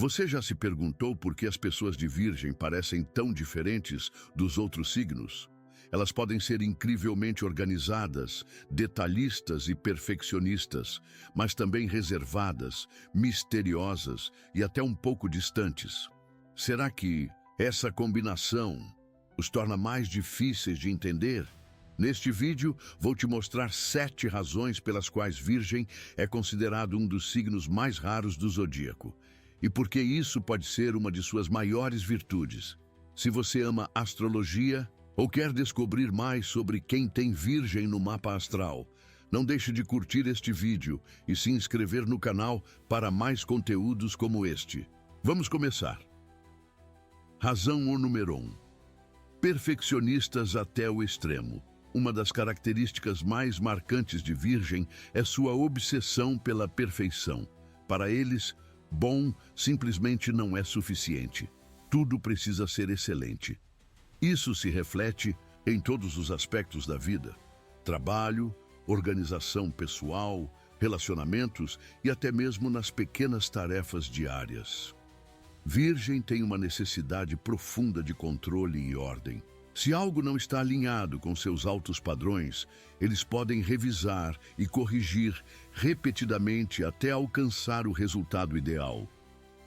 Você já se perguntou por que as pessoas de Virgem parecem tão diferentes dos outros signos? Elas podem ser incrivelmente organizadas, detalhistas e perfeccionistas, mas também reservadas, misteriosas e até um pouco distantes. Será que essa combinação os torna mais difíceis de entender? Neste vídeo, vou te mostrar 7 razões pelas quais Virgem é considerado um dos signos mais raros do zodíaco. E por que isso pode ser uma de suas maiores virtudes. Se você ama astrologia ou quer descobrir mais sobre quem tem Virgem no mapa astral, não deixe de curtir este vídeo e se inscrever no canal para mais conteúdos como este. Vamos começar. Razão número 1. Perfeccionistas até o extremo. Uma das características mais marcantes de Virgem é sua obsessão pela perfeição. Para eles, bom simplesmente não é suficiente. Tudo precisa ser excelente. Isso se reflete em todos os aspectos da vida: trabalho, organização pessoal, relacionamentos e até mesmo nas pequenas tarefas diárias. Virgem tem uma necessidade profunda de controle e ordem. Se algo não está alinhado com seus altos padrões, eles podem revisar e corrigir repetidamente até alcançar o resultado ideal.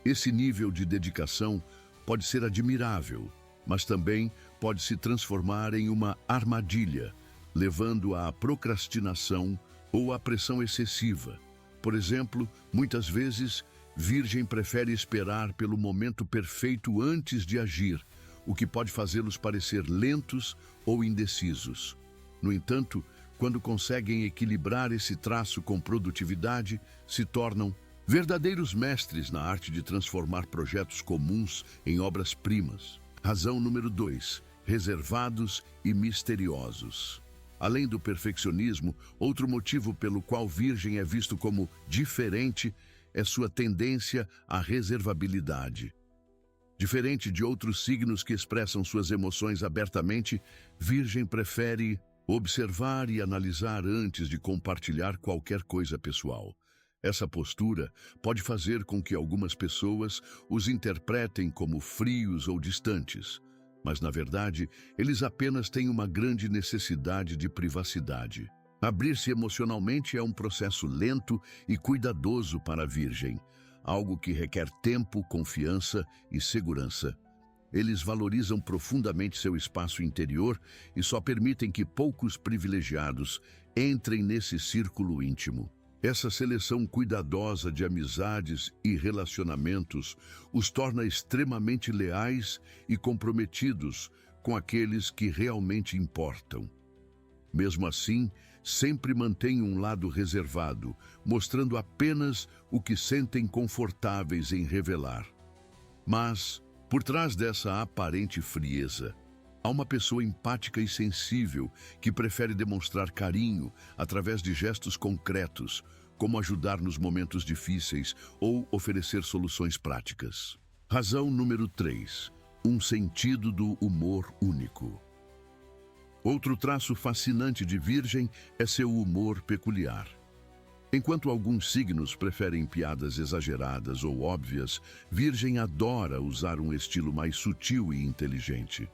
Esse nível de dedicação pode ser admirável, mas também pode se transformar em uma armadilha, levando à procrastinação ou à pressão excessiva. Por exemplo, muitas vezes, Virgem prefere esperar pelo momento perfeito antes de agir, o que pode fazê-los parecer lentos ou indecisos. No entanto, quando conseguem equilibrar esse traço com produtividade, se tornam verdadeiros mestres na arte de transformar projetos comuns em obras-primas. Razão número 2. Reservados e misteriosos. Além do perfeccionismo, outro motivo pelo qual Virgem é visto como diferente é sua tendência à reservabilidade. Diferente de outros signos que expressam suas emoções abertamente, Virgem prefere observar e analisar antes de compartilhar qualquer coisa pessoal. Essa postura pode fazer com que algumas pessoas os interpretem como frios ou distantes, mas, na verdade, eles apenas têm uma grande necessidade de privacidade. Abrir-se emocionalmente é um processo lento e cuidadoso para a Virgem, algo que requer tempo, confiança e segurança. Eles valorizam profundamente seu espaço interior e só permitem que poucos privilegiados entrem nesse círculo íntimo. Essa seleção cuidadosa de amizades e relacionamentos os torna extremamente leais e comprometidos com aqueles que realmente importam. Mesmo assim, sempre mantêm um lado reservado, mostrando apenas o que sentem confortáveis em revelar. Mas, por trás dessa aparente frieza, há uma pessoa empática e sensível que prefere demonstrar carinho através de gestos concretos, como ajudar nos momentos difíceis ou oferecer soluções práticas. Razão número 3. Um sentido do humor único. Outro traço fascinante de Virgem é seu humor peculiar. Enquanto alguns signos preferem piadas exageradas ou óbvias, Virgem adora usar um estilo mais sutil e inteligente.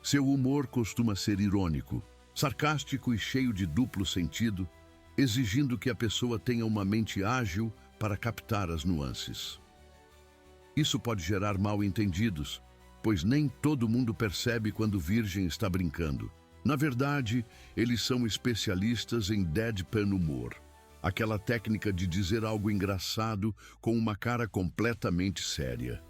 Seu humor costuma ser irônico, sarcástico e cheio de duplo sentido, exigindo que a pessoa tenha uma mente ágil para captar as nuances. Isso pode gerar mal-entendidos, pois nem todo mundo percebe quando Virgem está brincando. Na verdade, eles são especialistas em deadpan humor, aquela técnica de dizer algo engraçado com uma cara completamente séria.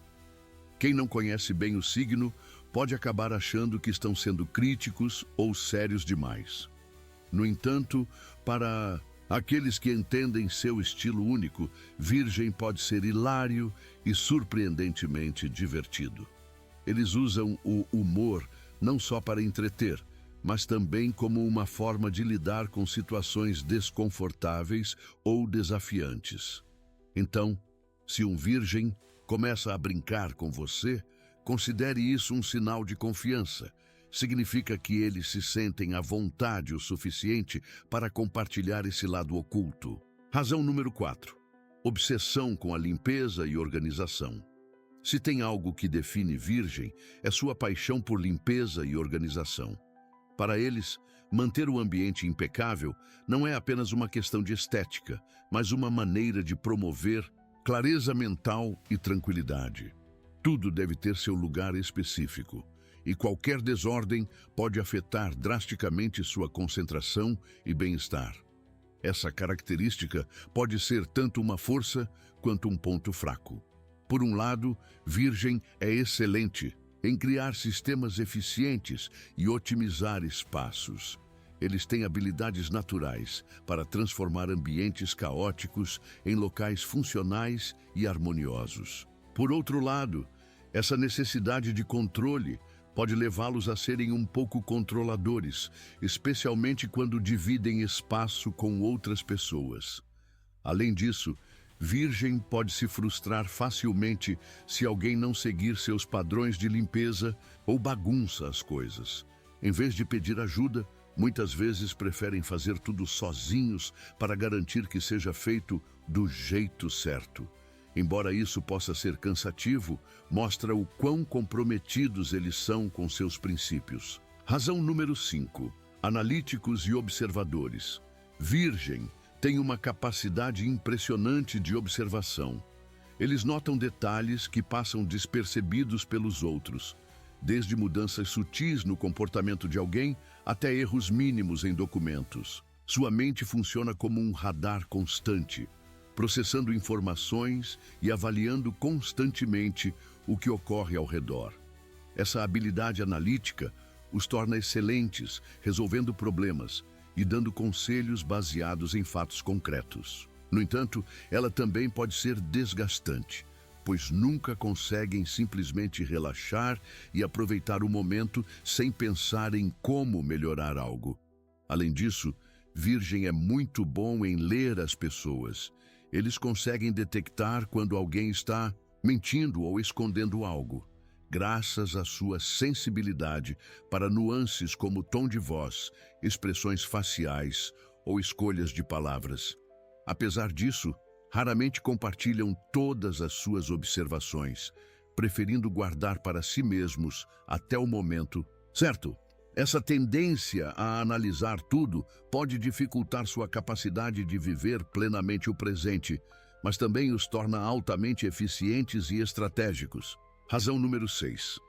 Quem não conhece bem o signo pode acabar achando que estão sendo críticos ou sérios demais. No entanto, para aqueles que entendem seu estilo único, Virgem pode ser hilário e surpreendentemente divertido. Eles usam o humor não só para entreter, mas também como uma forma de lidar com situações desconfortáveis ou desafiantes. Então, se um Virgem começa a brincar com você, considere isso um sinal de confiança. Significa que eles se sentem à vontade o suficiente para compartilhar esse lado oculto. Razão número 4. Obsessão com a limpeza e organização. Se tem algo que define Virgem, é sua paixão por limpeza e organização. Para eles, manter o ambiente impecável não é apenas uma questão de estética, mas uma maneira de promover clareza mental e tranquilidade. Tudo deve ter seu lugar específico, e qualquer desordem pode afetar drasticamente sua concentração e bem-estar. Essa característica pode ser tanto uma força quanto um ponto fraco. Por um lado, Virgem é excelente em criar sistemas eficientes e otimizar espaços. Eles têm habilidades naturais para transformar ambientes caóticos em locais funcionais e harmoniosos. Por outro lado, essa necessidade de controle pode levá-los a serem um pouco controladores, especialmente quando dividem espaço com outras pessoas. Além disso, Virgem pode se frustrar facilmente se alguém não seguir seus padrões de limpeza ou bagunça as coisas. Em vez de pedir ajuda, muitas vezes preferem fazer tudo sozinhos para garantir que seja feito do jeito certo. Embora isso possa ser cansativo, mostra o quão comprometidos eles são com seus princípios. Razão número 5. Analíticos e observadores. Virgem tem uma capacidade impressionante de observação. Eles notam detalhes que passam despercebidos pelos outros, desde mudanças sutis no comportamento de alguém até erros mínimos em documentos. Sua mente funciona como um radar constante, processando informações e avaliando constantemente o que ocorre ao redor. Essa habilidade analítica os torna excelentes, resolvendo problemas e dando conselhos baseados em fatos concretos. No entanto, ela também pode ser desgastante, pois nunca conseguem simplesmente relaxar e aproveitar o momento sem pensar em como melhorar algo. Além disso, Virgem é muito bom em ler as pessoas. Eles conseguem detectar quando alguém está mentindo ou escondendo algo, graças à sua sensibilidade para nuances como tom de voz, expressões faciais ou escolhas de palavras. Apesar disso, raramente compartilham todas as suas observações, preferindo guardar para si mesmos até o momento certo. Essa tendência a analisar tudo pode dificultar sua capacidade de viver plenamente o presente, mas também os torna altamente eficientes e estratégicos. Razão número 6.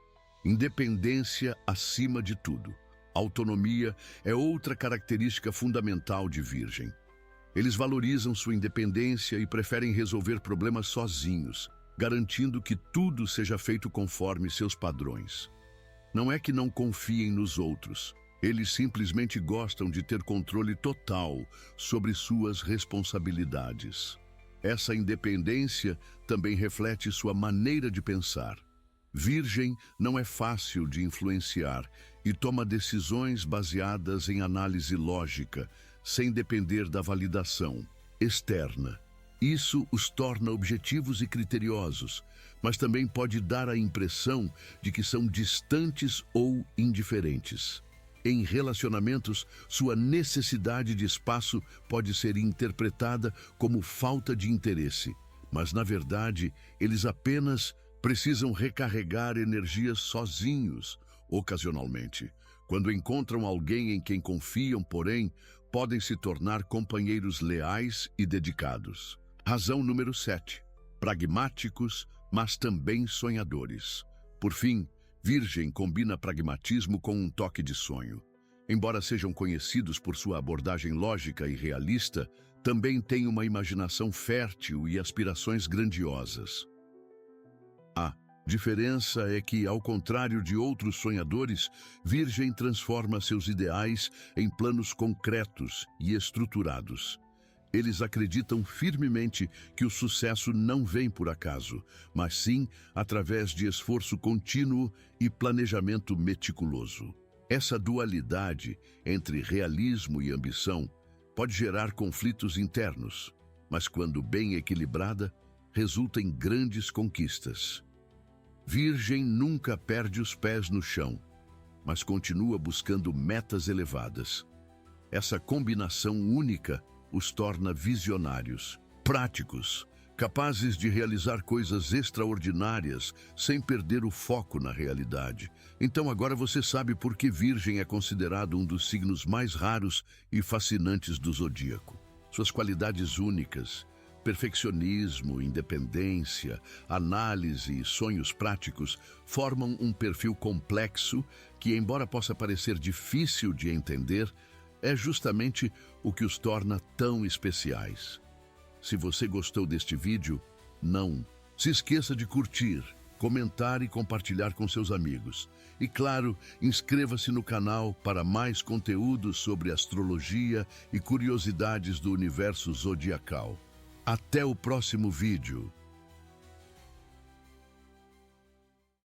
Independência acima de tudo. Autonomia é outra característica fundamental de Virgem. Eles valorizam sua independência e preferem resolver problemas sozinhos, garantindo que tudo seja feito conforme seus padrões. Não é que não confiem nos outros. Eles simplesmente gostam de ter controle total sobre suas responsabilidades. Essa independência também reflete sua maneira de pensar. Virgem não é fácil de influenciar e toma decisões baseadas em análise lógica, sem depender da validação externa. Isso os torna objetivos e criteriosos, mas também pode dar a impressão de que são distantes ou indiferentes. Em relacionamentos, sua necessidade de espaço pode ser interpretada como falta de interesse, mas, na verdade, eles apenas precisam recarregar energias sozinhos, ocasionalmente. Quando encontram alguém em quem confiam, porém, podem se tornar companheiros leais e dedicados. Razão número 7. Pragmáticos, mas também sonhadores. Por fim, Virgem combina pragmatismo com um toque de sonho. Embora sejam conhecidos por sua abordagem lógica e realista, também têm uma imaginação fértil e aspirações grandiosas. A diferença é que, ao contrário de outros sonhadores, Virgem transforma seus ideais em planos concretos e estruturados. Eles acreditam firmemente que o sucesso não vem por acaso, mas sim através de esforço contínuo e planejamento meticuloso. Essa dualidade entre realismo e ambição pode gerar conflitos internos, mas quando bem equilibrada, resulta em grandes conquistas. Virgem nunca perde os pés no chão, mas continua buscando metas elevadas. Essa combinação única os torna visionários, práticos, capazes de realizar coisas extraordinárias sem perder o foco na realidade. Então agora você sabe por que Virgem é considerado um dos signos mais raros e fascinantes do zodíaco. Suas qualidades únicas, perfeccionismo, independência, análise e sonhos práticos formam um perfil complexo que, embora possa parecer difícil de entender, é justamente o que os torna tão especiais. Se você gostou deste vídeo, não se esqueça de curtir, comentar e compartilhar com seus amigos. E claro, inscreva-se no canal para mais conteúdos sobre astrologia e curiosidades do universo zodiacal. Até o próximo vídeo!